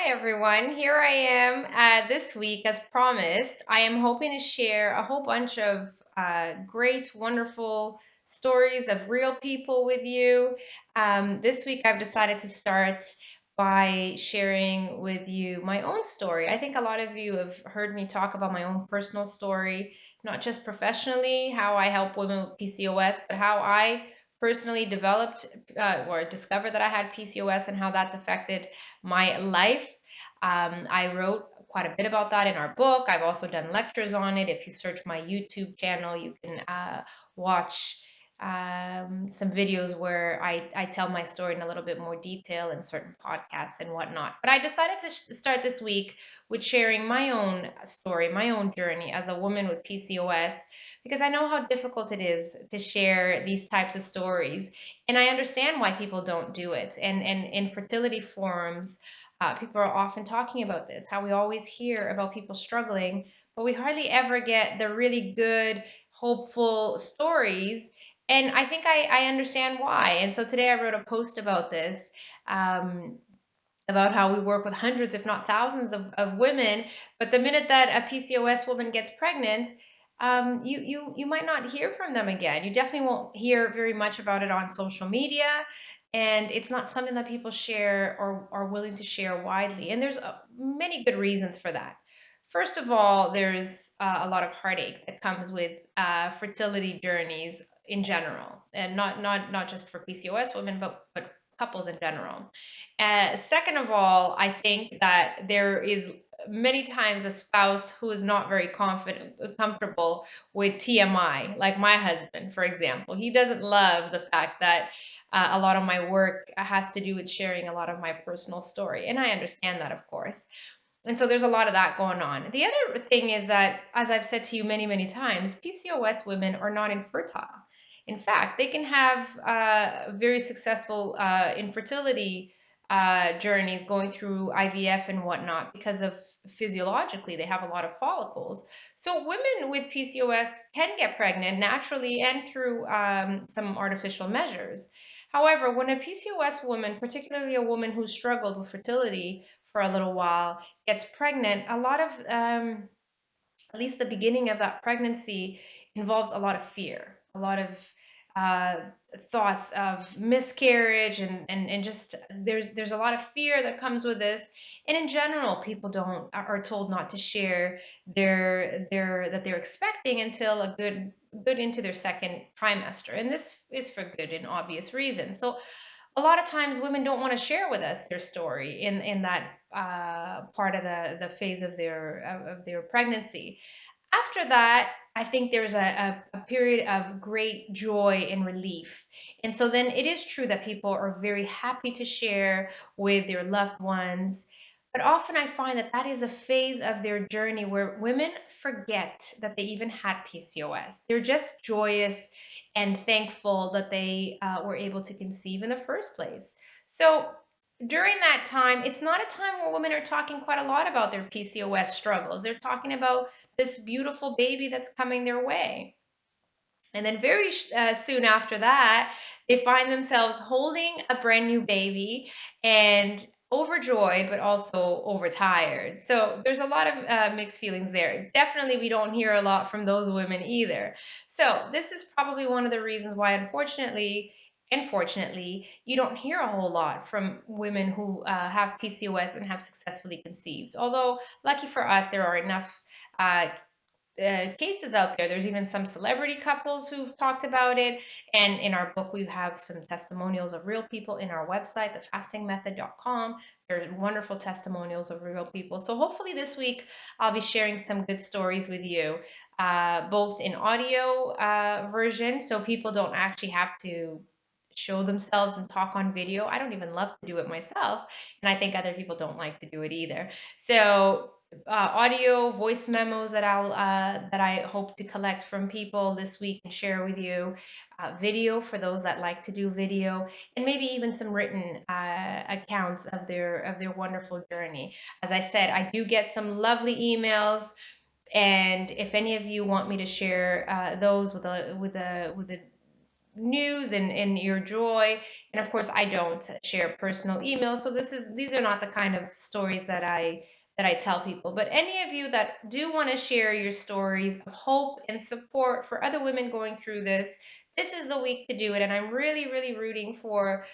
Hi everyone, here I am this week as promised. I am hoping to share a whole bunch of great, wonderful stories of real people with you. This week I've decided to start by sharing with you my own story. I think a lot of you have heard me talk about my own personal story, not just professionally, how I help women with PCOS, but how I personally developed or discovered that I had PCOS and how that's affected my life. I wrote quite a bit about that in our book. I've also done lectures on it. If you search my YouTube channel, you can watch some videos where I tell my story in a little bit more detail in certain podcasts and whatnot. But I decided to start this week with sharing my own story, my own journey as a woman with PCOS, because I know how difficult it is to share these types of stories. And I understand why people don't do it. And in fertility forums, people are often talking about this, how we always hear about people struggling, but we hardly ever get the really good, hopeful stories. And I think I understand why. And so today I wrote a post about this, um, about how we work with hundreds, if not thousands, of women. But the minute that a PCOS woman gets pregnant, you might not hear from them again. You definitely won't hear very much about it on social media, and it's not something that people share or are willing to share widely. And there's many good reasons for that. First of all, there's a lot of heartache that comes with fertility journeys in general, and not just for PCOS women, but couples in general. Second of all, I think that there is many times a spouse who is not very comfortable with TMI, like my husband, for example. He doesn't love the fact that a lot of my work has to do with sharing a lot of my personal story. And I understand that, of course. And so there's a lot of that going on. The other thing is that, as I've said to you many, many times, PCOS women are not infertile. In fact, they can have very successful infertility journeys going through IVF and whatnot because of physiologically they have a lot of follicles. So women with PCOS can get pregnant naturally and through some artificial measures. However, when a PCOS woman, particularly a woman who struggled with fertility for a little while, gets pregnant, a lot of, at least the beginning of that pregnancy, involves a lot of fear, a lot of uh, thoughts of miscarriage, and just there's a lot of fear that comes with this. And in general, people don't are told not to share their that they're expecting until a good into their second trimester, and this is for good and obvious reasons. So a lot of times women don't want to share with us their story in that part of the phase of their pregnancy. After that, I think there's a period of great joy and relief. And so then it is true that people are very happy to share with their loved ones. But often I find that that is a phase of their journey where women forget that they even had PCOS. They're just joyous and thankful that they were able to conceive in the first place. So during that time, it's not a time where women are talking quite a lot about their PCOS struggles. They're talking about this beautiful baby that's coming their way. And then very soon after that, they find themselves holding a brand new baby and overjoyed, but also overtired. So there's a lot of mixed feelings there. Definitely, we don't hear a lot from those women either. So this is probably one of the reasons why, unfortunately, you don't hear a whole lot from women who have PCOS and have successfully conceived. Although, lucky for us, there are enough uh, cases out there. There's even some celebrity couples who've talked about it. And in our book, we have some testimonials of real people in our website, thefastingmethod.com. There's wonderful testimonials of real people. So hopefully this week, I'll be sharing some good stories with you, both in audio version, so people don't actually have to show themselves and talk on video. I don't even love to do it myself, and I think other people don't like to do it either. So audio voice memos that I hope to collect from people this week and share with you, video for those that like to do video, and maybe even some written accounts of their wonderful journey. As I said, I do get some lovely emails, and if any of you want me to share those with a news and your joy. And of course, I don't share personal emails, so these are not the kind of stories that I tell people. But any of you that do want to share your stories of hope and support for other women going through this is the week to do it. And I'm really, really rooting for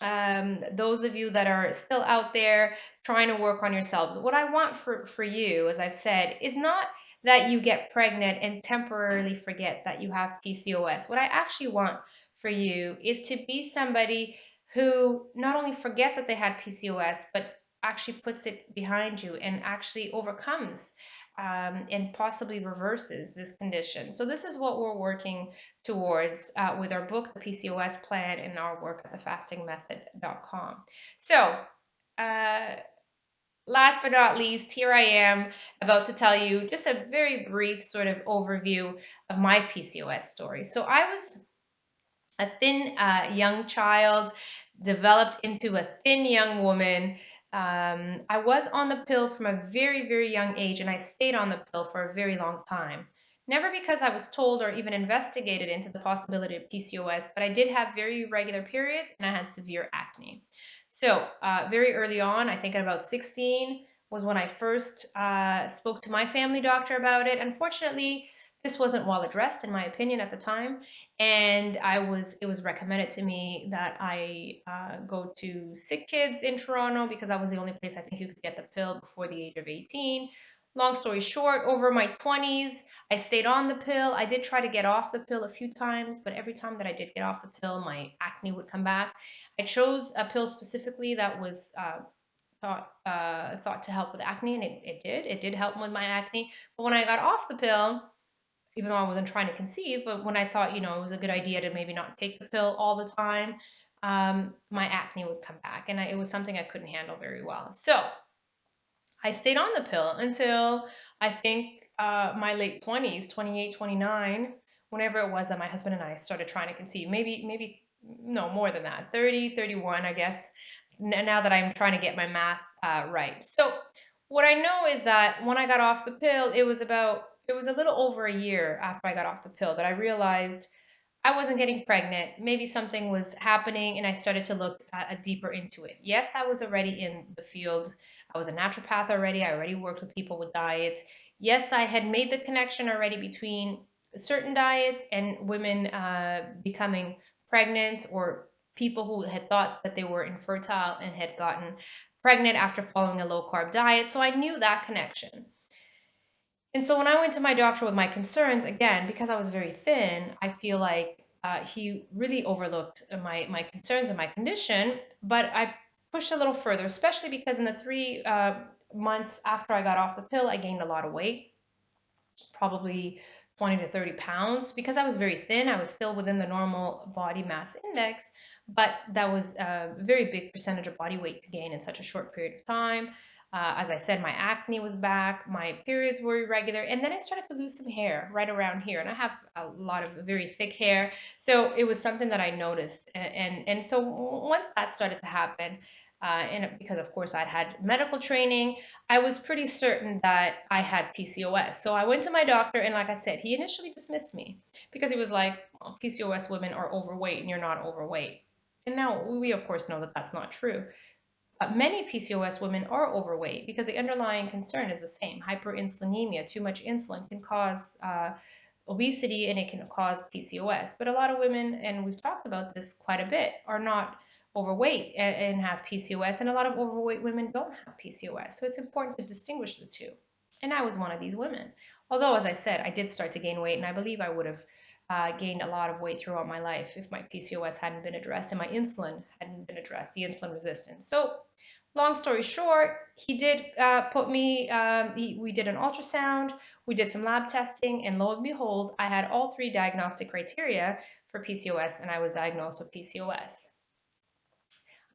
those of you that are still out there trying to work on yourselves. What I want for you, as I've said, is not that you get pregnant and temporarily forget that you have PCOS. What I actually want for you is to be somebody who not only forgets that they had PCOS, but actually puts it behind you and actually overcomes and possibly reverses this condition. So this is what we're working towards with our book, the PCOS Plan, and our work at thefastingmethod.com. So, uh, last but not least, here I am about to tell you just a very brief sort of overview of my PCOS story. So, I was a thin young child, developed into a thin young woman. I was on the pill from a very, very young age, and I stayed on the pill for a very long time. Never because I was told or even investigated into the possibility of PCOS, but I did have very irregular periods and I had severe acne. So, very early on, I think at about 16, was when I first spoke to my family doctor about it. Unfortunately, this wasn't well addressed, in my opinion, at the time, and it was recommended to me that I go to Sick Kids in Toronto because that was the only place I think you could get the pill before the age of 18. Long story short, over my 20s, I stayed on the pill. I did try to get off the pill a few times, but every time that I did get off the pill, my acne would come back. I chose a pill specifically that was thought to help with acne, and it did. It did help with my acne. But when I got off the pill, even though I wasn't trying to conceive, but when I thought, it was a good idea to maybe not take the pill all the time, my acne would come back, and it was something I couldn't handle very well. So I stayed on the pill until I think my late 20s, 28, 29, whenever it was that my husband and I started trying to conceive. Maybe, no, more than that, 30, 31, I guess, now that I'm trying to get my math right. So what I know is that when I got off the pill, it was a little over a year after I got off the pill that I realized I wasn't getting pregnant. Maybe something was happening, and I started to look deeper into it. Yes, I was already in the field. I was a naturopath already. I already worked with people with diets. Yes, I had made the connection already between certain diets and women becoming pregnant, or people who had thought that they were infertile and had gotten pregnant after following a low carb diet. So I knew that connection. And so when I went to my doctor with my concerns, again, because I was very thin, I feel like he really overlooked my concerns and my condition. But I pushed a little further, especially because in the 3 months after I got off the pill, I gained a lot of weight, probably 20 to 30 pounds. Because I was very thin, I was still within the normal body mass index, but that was a very big percentage of body weight to gain in such a short period of time. As I said, my acne was back, my periods were irregular, and then I started to lose some hair right around here. And I have a lot of very thick hair, so it was something that I noticed. And so once that started to happen, and because of course I'd had medical training, I was pretty certain that I had PCOS. So I went to my doctor, and like I said, he initially dismissed me because he was like, well, PCOS women are overweight, and you're not overweight. And now we, of course, know that that's not true. Many PCOS women are overweight because the underlying concern is the same. Hyperinsulinemia, too much insulin, can cause obesity, and it can cause PCOS. But a lot of women, and we've talked about this quite a bit, are not overweight and have PCOS, and a lot of overweight women don't have PCOS. So it's important to distinguish the two. And I was one of these women. Although, as I said, I did start to gain weight, and I believe I would have gained a lot of weight throughout my life if my PCOS hadn't been addressed and my insulin hadn't been addressed, the insulin resistance. So long story short, he did put me, we did an ultrasound, we did some lab testing, and lo and behold, I had all three diagnostic criteria for PCOS, and I was diagnosed with PCOS.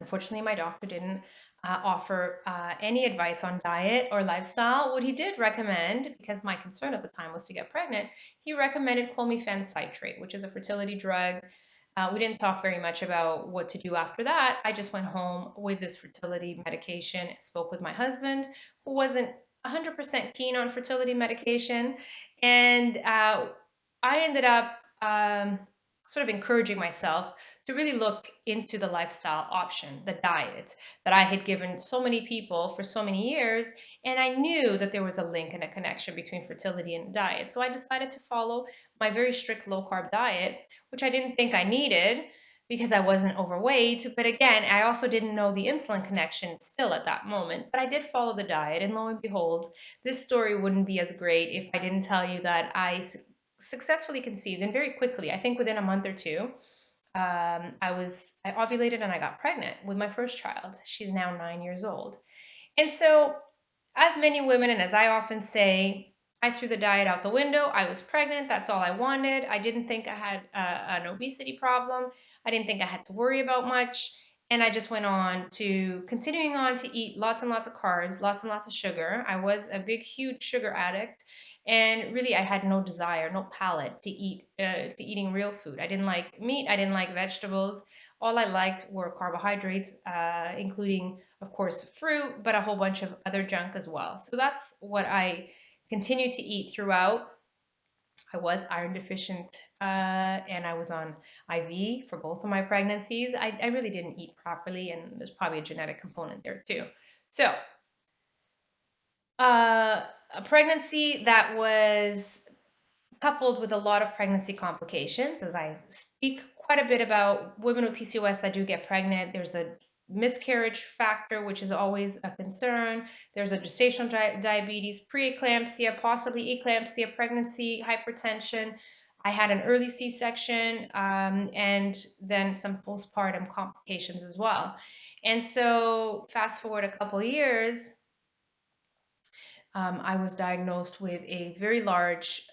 Unfortunately, my doctor didn't offer any advice on diet or lifestyle. What he did recommend, because my concern at the time was to get pregnant, he recommended clomiphene citrate, which is a fertility drug. We didn't talk very much about what to do after that. I just went home with this fertility medication, spoke with my husband, who wasn't 100% keen on fertility medication, and I ended up sort of encouraging myself to really look into the lifestyle option, the diet that I had given so many people for so many years. And I knew that there was a link and a connection between fertility and diet. So I decided to follow my very strict low carb diet, which I didn't think I needed because I wasn't overweight. But again, I also didn't know the insulin connection still at that moment. But I did follow the diet. And lo and behold, this story wouldn't be as great if I didn't tell you that I successfully conceived and very quickly, I think within a month or two, I ovulated and I got pregnant with my first child. She's now 9 years old. And so, as many women, and as I often say, I threw the diet out the window. I was pregnant. That's all I wanted. I didn't think I had an obesity problem. I didn't think I had to worry about much. And I just went on to continuing on to eat lots and lots of carbs, lots and lots of sugar. I was a big, huge sugar addict. And really, I had no desire, no palate to eating real food. I didn't like meat. I didn't like vegetables. All I liked were carbohydrates, including, of course, fruit, but a whole bunch of other junk as well. So that's what I continued to eat throughout. I was iron deficient, and I was on IV for both of my pregnancies. I really didn't eat properly, and there's probably a genetic component there too. So, a pregnancy that was coupled with a lot of pregnancy complications, as I speak quite a bit about women with PCOS that do get pregnant. There's a miscarriage factor, which is always a concern. There's a gestational diabetes, preeclampsia, possibly eclampsia, pregnancy hypertension. I had an early C-section, and then some postpartum complications as well. And so, fast forward a couple years, I was diagnosed with a very large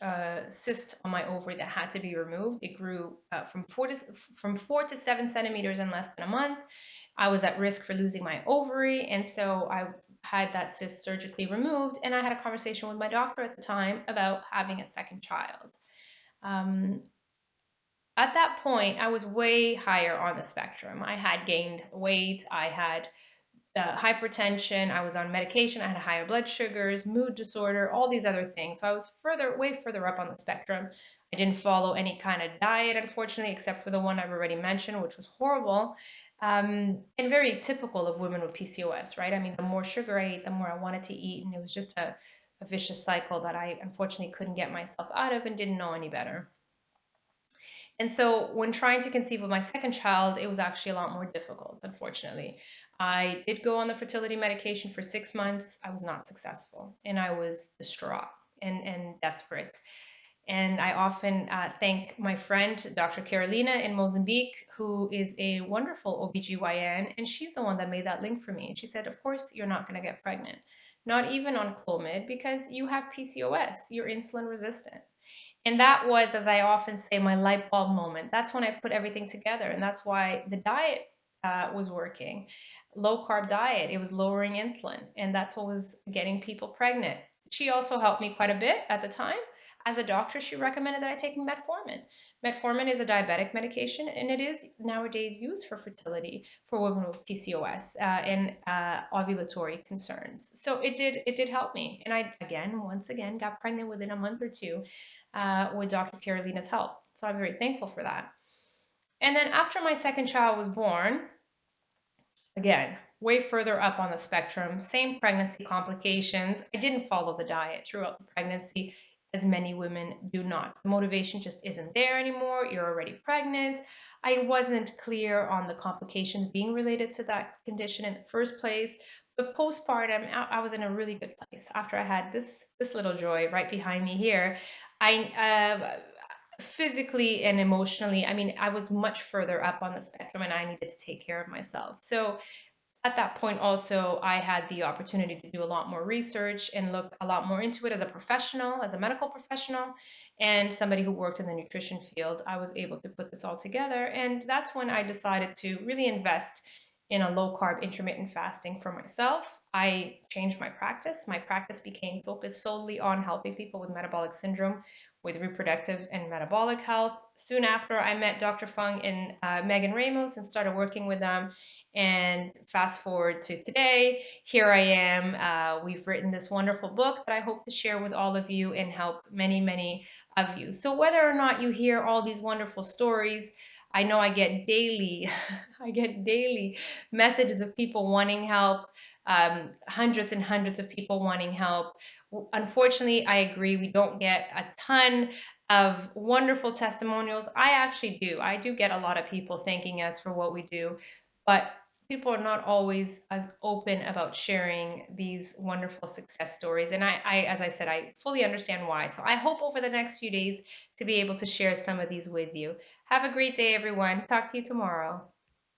cyst on my ovary that had to be removed. It grew from 4 to 7 centimeters in less than a month. I was at risk for losing my ovary, and so I had that cyst surgically removed. And I had a conversation with my doctor at the time about having a second child. Um, at that point, I was way higher on the spectrum. I had gained weight. I had hypertension, I was on medication, I had higher blood sugars, mood disorder, all these other things. So I was way further up on the spectrum. I didn't follow any kind of diet, unfortunately, except for the one I've already mentioned, which was horrible, and very typical of women with PCOS, right? I mean, the more sugar I ate, the more I wanted to eat, and it was just a vicious cycle that I unfortunately couldn't get myself out of and didn't know any better. And so when trying to conceive of my second child, it was actually a lot more difficult, unfortunately. I did go on the fertility medication for 6 months. I was not successful and I was distraught and desperate. And I often thank my friend, Dr. Carolina in Mozambique, who is a wonderful OBGYN, and she's the one that made that link for me. And she said, of course, you're not going to get pregnant, not even on Clomid, because you have PCOS, you're insulin resistant. And that was, as I often say, my light bulb moment. That's when I put everything together. And that's why the diet was working. Low carb diet, it was lowering insulin. And that's what was getting people pregnant. She also helped me quite a bit at the time. As a doctor, she recommended that I take metformin. Metformin is a diabetic medication, and it is nowadays used for fertility for women with PCOS and ovulatory concerns. So it did help me, and I once again got pregnant within a month or two with Dr. Carolina's help. So I'm very thankful for that. And then after my second child was born, again, way further up on the spectrum, same pregnancy complications. I didn't follow the diet throughout the pregnancy, as many women do not. The motivation just isn't there anymore. You're already pregnant. I wasn't clear on the complications being related to that condition in the first place. But postpartum, I was in a really good place. After I had this little joy right behind me here, I physically and emotionally, I mean, I was much further up on the spectrum and I needed to take care of myself. So at that point also I had the opportunity to do a lot more research and look a lot more into it as a professional, as a medical professional, and somebody who worked in the nutrition field. I was able to put this all together, and that's when I decided to really invest in a low carb intermittent fasting for myself. I changed my practice. My practice became focused solely on helping people with metabolic syndrome, with reproductive and metabolic health. Soon after, I met Dr. Fung and Megan Ramos and started working with them. And fast forward to today, here I am. We've written this wonderful book that I hope to share with all of you and help many of you. So whether or not you hear all these wonderful stories, I know I get daily, I get daily messages of people wanting help, hundreds and hundreds of people wanting help. Unfortunately, I agree, we don't get a ton of wonderful testimonials. I actually do. I do get a lot of people thanking us for what we do, but people are not always as open about sharing these wonderful success stories. And as I said, I fully understand why. So I hope over the next few days to be able to share some of these with you. Have a great day, everyone. Talk to you tomorrow.